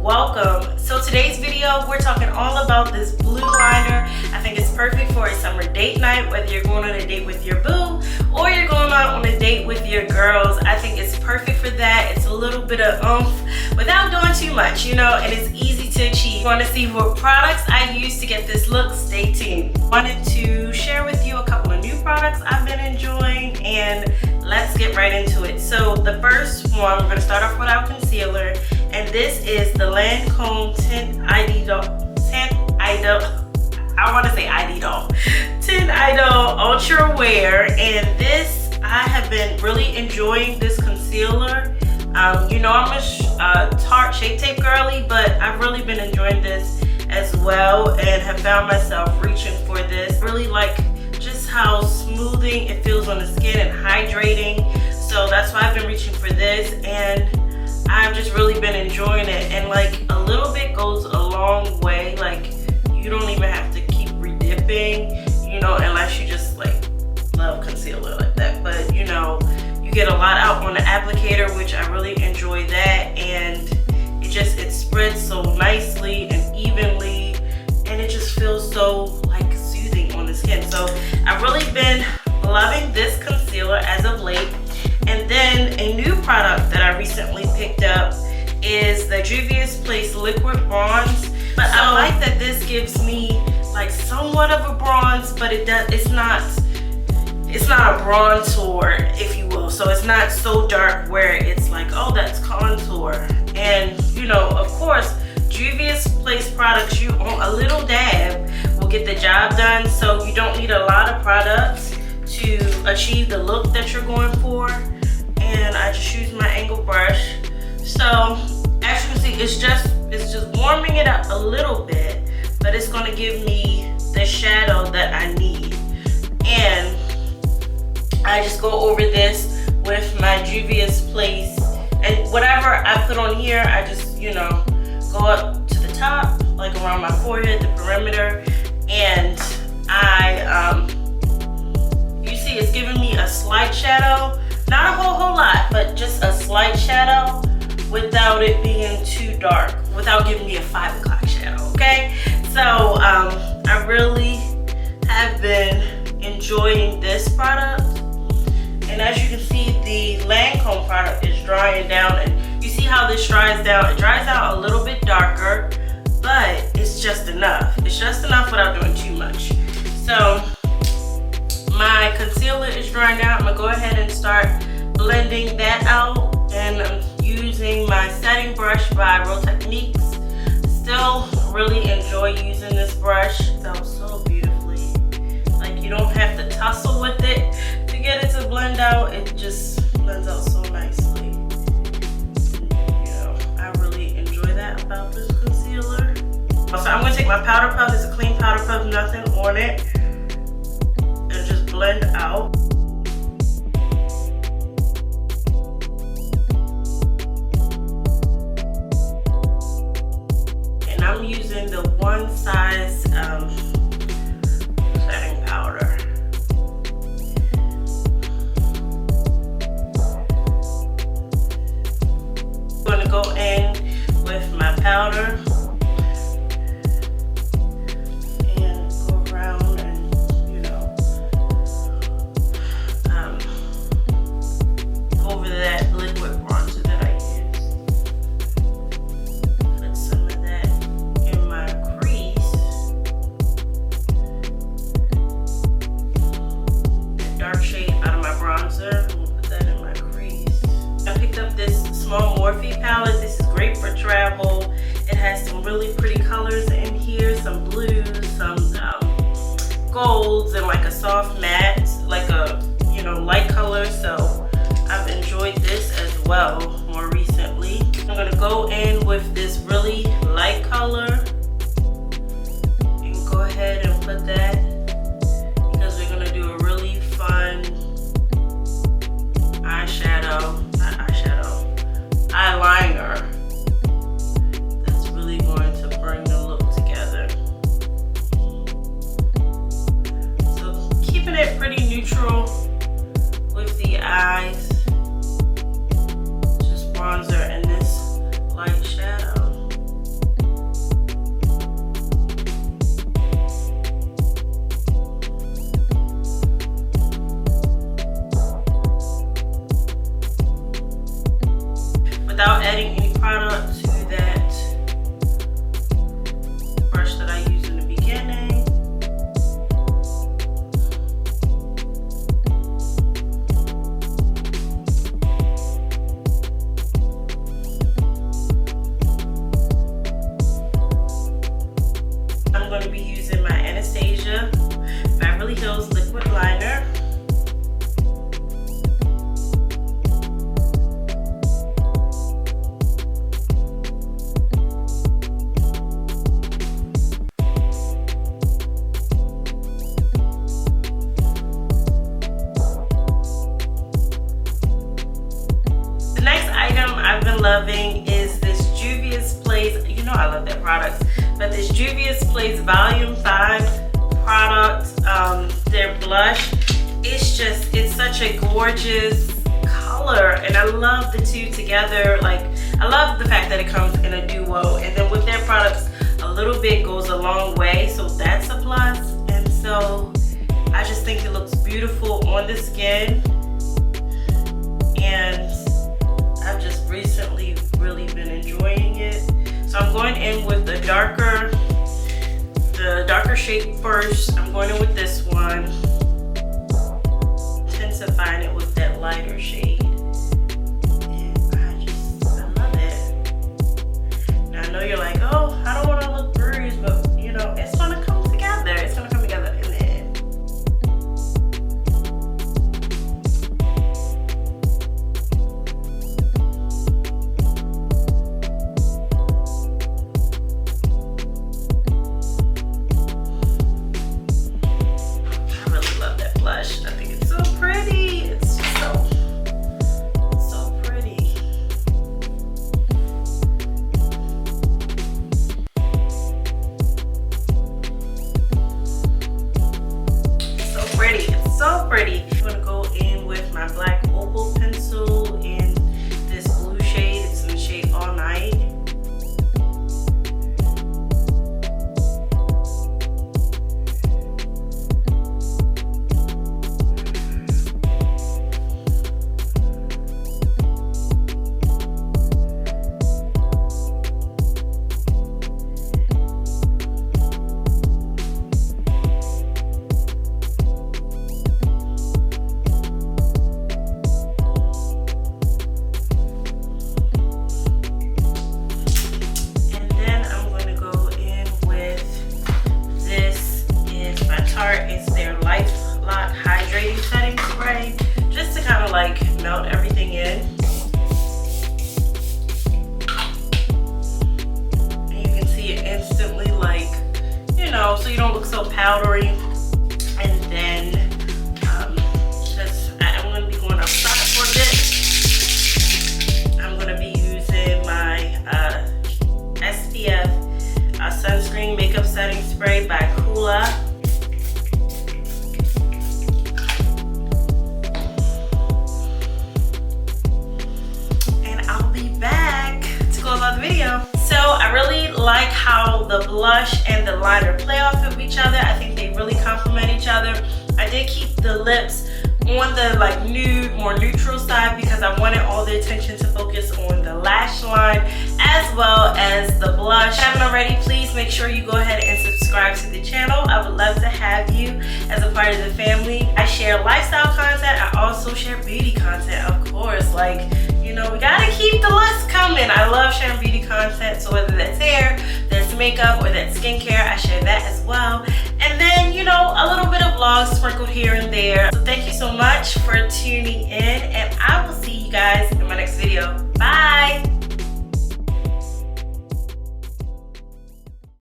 welcome. So today's video, we're talking all about this blue liner. I think it's perfect for a summer date night, whether you're going on a date with your boo or you're going out on a date with your girls. I think it's perfect for that. It's a little bit of oomph without doing too much, you know, and it's easy to achieve. Want to see what products I use to get this look? Stay tuned. Wanted to share with you a couple of new products I've been enjoying, and let's get right into it. So the first one, we're going to start off with our concealer, and this is the Lancome Tint Idol Ultra Wear, and this, I have been really enjoying this concealer. You know, I'm a Tarte Shape Tape girly, but I've really been enjoying this as well and have found myself reaching for this. Really like just how smoothing it feels on the skin and hydrating, so that's why I've been reaching for this, and I've just really been enjoying it. And like a little bit goes a long way. Like you don't even have to keep redipping, you know, unless you just like love concealer like that. But you know, you get a lot out on the applicator, which I really enjoy that, and it spreads so nicely and evenly, and it just feels so like soothing on the skin. So I've really been loving this concealer as of late. And then a new product that I recently picked up is the Juvia's Place Liquid Bronze. But I like that this gives me like somewhat of a bronze, but it's not a bronzer, if you will. So it's not so dark where it's like, oh, that's contour. And you know, of course, Juvia's Place products, you on a little dab will get the job done. So you don't need a lot of products to achieve the look that you're going for. And I just use my angle brush. So as you can see, it's just warming it up a little bit, but it's going to give me the shadow that I need. And I just go over this with my Juvia's Place, and whatever I put on here, I just, you know, go up to the top, like around my forehead, the perimeter, and you see it's giving me a slight shadow. Not a whole lot, but just a slight shadow without it being too dark, without giving me a 5 o'clock shadow, okay? So I really have been enjoying this product. And as you can see, the Lancome product is drying down, and you see how this dries down. It dries out a little bit darker, but it's just enough. It's just enough without doing too much. So my concealer is drying out. I'm gonna go ahead and start blending that out, and I'm using my setting brush by Real Techniques. Still really enjoy using this brush. It sells so beautifully. Like you don't have to tussle with it to get it to blend out. It just blends out so nicely. You know, I really enjoy that about this concealer. So I'm gonna take my powder puff. It's a clean powder puff, nothing on it. Just blend out. And I'm using the one size setting powder. I'm going to go in with my powder. Palette. This is great for travel. It has some really pretty colors in here, some blues, some golds, and like a soft matte, like a, you know, light color. So I've enjoyed this as well more recently. I'm gonna go in with this really light color and go ahead and put that, because we're gonna do a really fun eyeliner that's really going to bring the look together. So keeping it pretty neutral with the eyes, just bronzer and this light shadow. products. But this Juvia's Place Volume 5 product, their blush, it's such a gorgeous color, and I love the two together. Like, I love the fact that it comes in a duo, and then with their products, a little bit goes a long way, so that's a plus. And so I just think it looks beautiful on the skin, and I've just recently really been enjoying it. So I'm going in with the darker shade first. I'm going in with this one, intensifying it with that lighter shade. And I love it. Now I know you're like, oh, I don't want to look bruised, but you know, it's gonna come together. It's gonna come together in the end. I really love that blush. I think it's so pretty. It's just so pretty. So pretty. It's so pretty. I'm gonna go in with my black opal pencil in this blue shade. It's in the shade All Night. It's their Lifelock Hydrating Setting Spray, just to kind of like melt everything in. And you can see it instantly, like, you know, so you don't look so powdery. And then I'm going to be going outside for a bit. I'm going to be using my SPF Sunscreen Makeup Setting Spray by Kula. The video. So I really like how the blush and the liner play off of each other. I think they really complement each other. I did keep the lips on the like nude, more neutral side, because I wanted all the attention to focus on the lash line as well as the blush. If you haven't already, please make sure you go ahead and subscribe to the channel. I would love to have you as a part of the family. I share lifestyle content. I also share beauty content, of course. Like, you know, we gotta keep the list coming. I love sharing beauty content, so whether that's hair, that's makeup, or that's skincare, I share that as well. And then, you know, a little bit of vlogs sprinkled here and there. So thank you so much for tuning in, and I will see you guys in my next video.